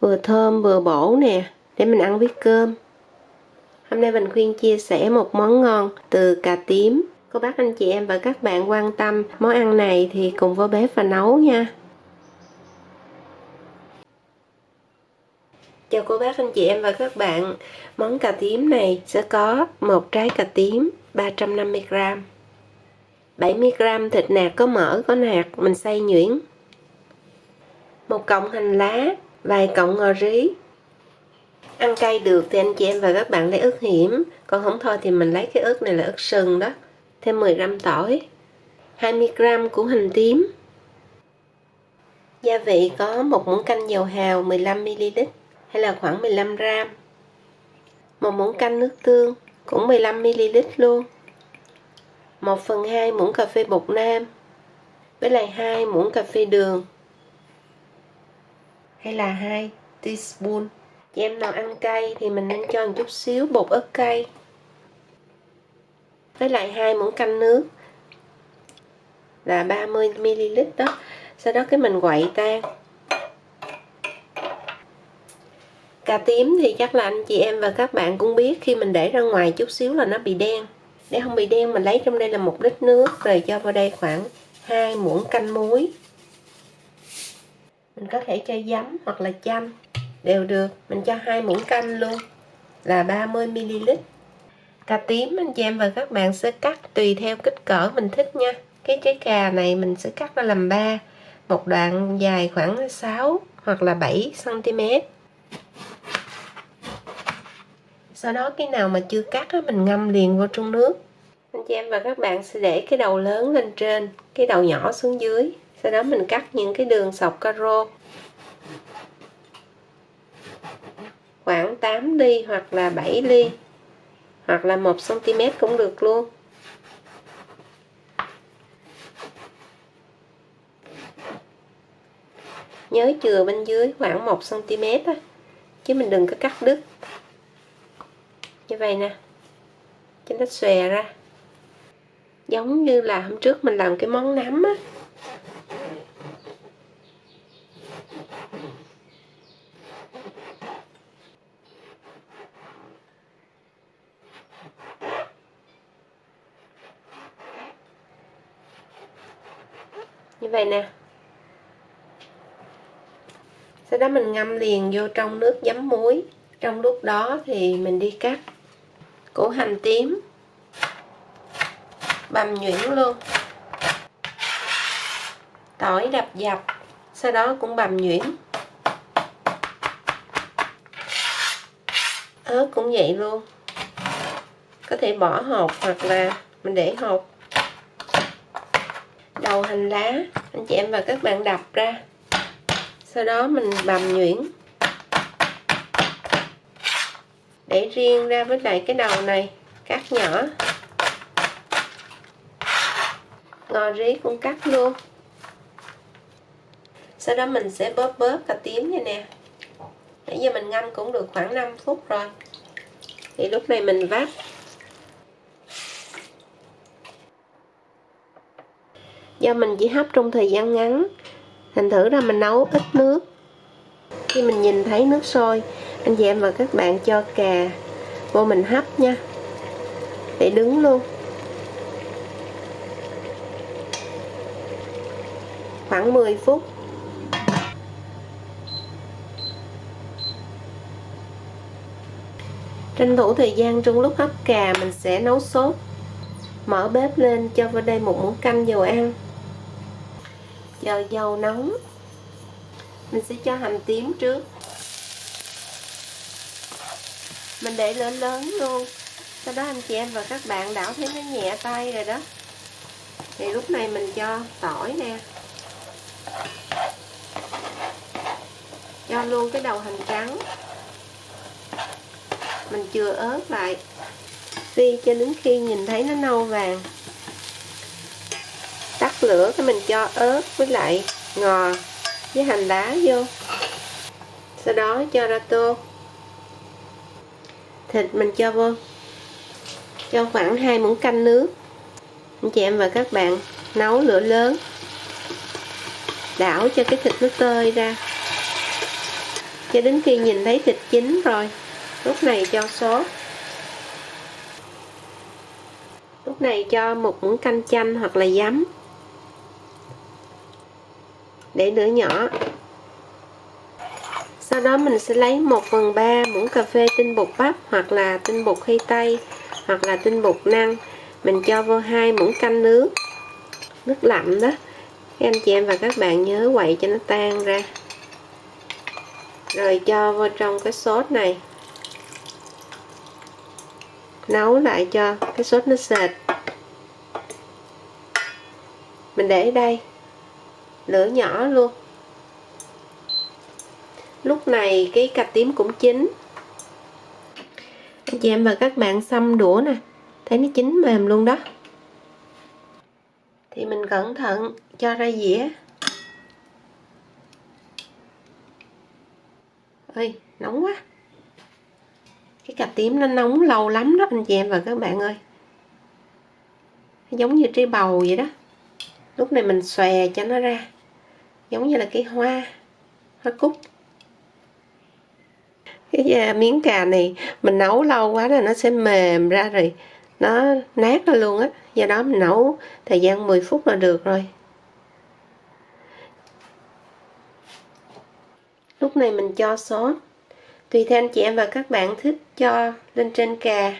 vừa thơm vừa bổ nè, để mình ăn với cơm. Hôm nay Bình Khuyên chia sẻ một món ngon từ cà tím. Cô bác anh chị em và các bạn quan tâm món ăn này thì cùng vào bếp và nấu nha. Chào cô bác anh chị em và các bạn. Món cà tím này sẽ có một trái cà tím 350g, 70g thịt nạc có mỡ có nạc mình xay nhuyễn, một cọng hành lá, vài cọng ngò rí. Ăn cay được thì anh chị em và các bạn lấy ớt hiểm, còn không thôi thì mình lấy cái ớt này là ớt sừng đó. Thêm 10g tỏi, 20g củ hành tím. Gia vị có một muỗng canh dầu hào 15ml hay là khoảng 15g, một muỗng canh nước tương cũng 15ml luôn, 1/2 muỗng cà phê bột nêm với lại 2 muỗng cà phê đường hay là 2 teaspoon. Chị em nào ăn cay thì mình nên cho một chút xíu bột ớt cay với lại 2 muỗng canh nước là 30ml đó. Sau đó cái mình quậy tan. Cà tím thì chắc là anh chị em và các bạn cũng biết, khi mình để ra ngoài chút xíu là nó bị đen. Để không bị đen mình lấy trong đây là 1 lít nước, rồi cho vào đây khoảng 2 muỗng canh muối. Mình có thể cho giấm hoặc là chanh đều được. Mình cho 2 muỗng canh luôn là 30ml. Cà tím anh chị em và các bạn sẽ cắt tùy theo kích cỡ mình thích nha. Cái trái cà này mình sẽ cắt ra làm 3, một đoạn dài khoảng 6 hoặc là 7cm. Sau đó cái nào mà chưa cắt á, mình ngâm liền vào trong nước. Anh chị em và các bạn sẽ để cái đầu lớn lên trên, cái đầu nhỏ xuống dưới. Sau đó mình cắt những cái đường sọc caro khoảng 8 ly hoặc là 7 ly hoặc là 1cm cũng được luôn. Nhớ chừa bên dưới khoảng 1cm á, chứ mình đừng có cắt đứt. Như vậy nè, cho nó xòe ra. Giống như là hôm trước mình làm cái món nấm á. Như vậy nè. Sau đó mình ngâm liền vô trong nước giấm muối. Trong lúc đó thì mình đi cắt củ hành tím, bằm nhuyễn luôn. Tỏi đập dập, sau đó cũng bằm nhuyễn. Ớt cũng vậy luôn. Có thể bỏ hột hoặc là mình để hột. Đầu hành lá anh chị em và các bạn đập ra, sau đó mình bằm nhuyễn để riêng ra, với lại cái đầu này cắt nhỏ. Ngò rí cũng cắt luôn. Sau đó mình sẽ bóp cà tím này nè. Nãy giờ mình ngâm cũng được khoảng 5 phút rồi, thì lúc này mình vắt. Do mình chỉ hấp trong thời gian ngắn, thành thử ra mình nấu ít nước. Khi mình nhìn thấy nước sôi, anh chị em và các bạn cho cà vô mình hấp nha, để đứng luôn khoảng 10 phút. Tranh thủ thời gian trong lúc hấp cà mình sẽ nấu sốt. Mở bếp lên, cho vào đây 1 muỗng canh dầu ăn. Chờ dầu nóng, mình sẽ cho hành tím trước. Mình để lửa lớn luôn. Sau đó anh chị em và các bạn đảo thấy nó nhẹ tay rồi đó, thì lúc này mình cho tỏi nè, cho luôn cái đầu hành trắng. Mình chừa ớt lại, phi cho đến khi nhìn thấy nó nâu vàng. Tắt lửa, cái mình cho ớt với lại ngò với hành lá vô. Sau đó cho ra tô. Thịt mình cho vô, cho khoảng 2 muỗng canh nước. Anh chị em và các bạn nấu lửa lớn, đảo cho cái thịt nó tơi ra. cho đến khi nhìn thấy thịt chín rồi. Lúc này cho sốt. Lúc này cho một muỗng canh chanh hoặc là giấm. Để lửa nhỏ. Sau đó mình sẽ lấy 1/3 muỗng cà phê tinh bột bắp hoặc là tinh bột khoai tây hoặc là tinh bột năng. Mình cho vô 2 muỗng canh nước lạnh đó. Các anh chị em và các bạn nhớ quậy cho nó tan ra. Rồi cho vô trong cái sốt này. Nấu lại cho cái sốt nó sệt. Mình để ở đây. Lửa nhỏ luôn. Lúc này cái cà tím cũng chín. Anh chị em và các bạn xăm đũa nè. Thấy nó chín mềm luôn đó. Thì mình cẩn thận cho ra dĩa. Ơi, nóng quá. Cái cà tím nó nóng lâu lắm đó anh chị em và các bạn ơi. Nó giống như trái bầu vậy đó. Lúc này mình xòe cho nó ra. Giống như là cái hoa cúc. Cái miếng cà này mình nấu lâu quá là nó sẽ mềm ra rồi. Nó nát ra luôn á. Do đó mình nấu thời gian 10 phút là được rồi. Lúc này mình cho sốt. Tùy theo anh chị em và các bạn thích cho lên trên cà.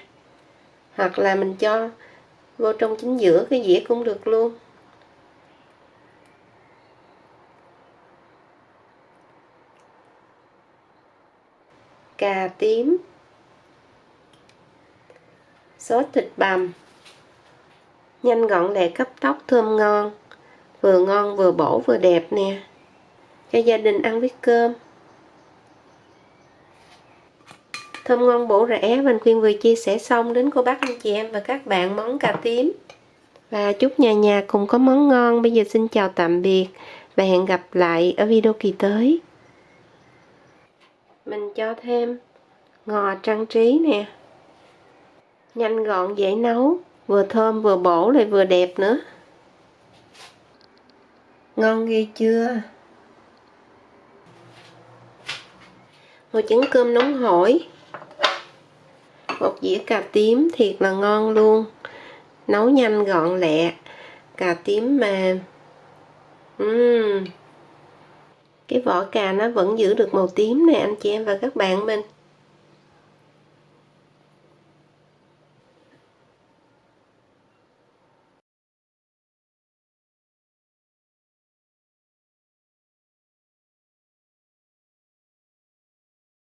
Hoặc là mình cho vô trong chính giữa cái dĩa cũng được luôn. Cà tím, sốt thịt bằm, nhanh gọn lẹ cấp tốc, thơm ngon vừa bổ vừa đẹp nè, cho gia đình ăn với cơm. Thơm ngon bổ rẻ, Văn Khuyên vừa chia sẻ xong đến cô bác anh chị em và các bạn món cà tím. Và chúc nhà nhà cùng có món ngon. Bây giờ xin chào tạm biệt và hẹn gặp lại ở video kỳ tới. Mình cho thêm ngò trang trí nè. Nhanh gọn dễ nấu, vừa thơm vừa bổ lại vừa đẹp nữa. Ngon ghê chưa? Một chén cơm nóng hổi. Một dĩa cà tím thiệt là ngon luôn. Nấu nhanh gọn lẹ. Cà tím mềm. Cái vỏ cà nó vẫn giữ được màu tím này anh chị em và các bạn mình.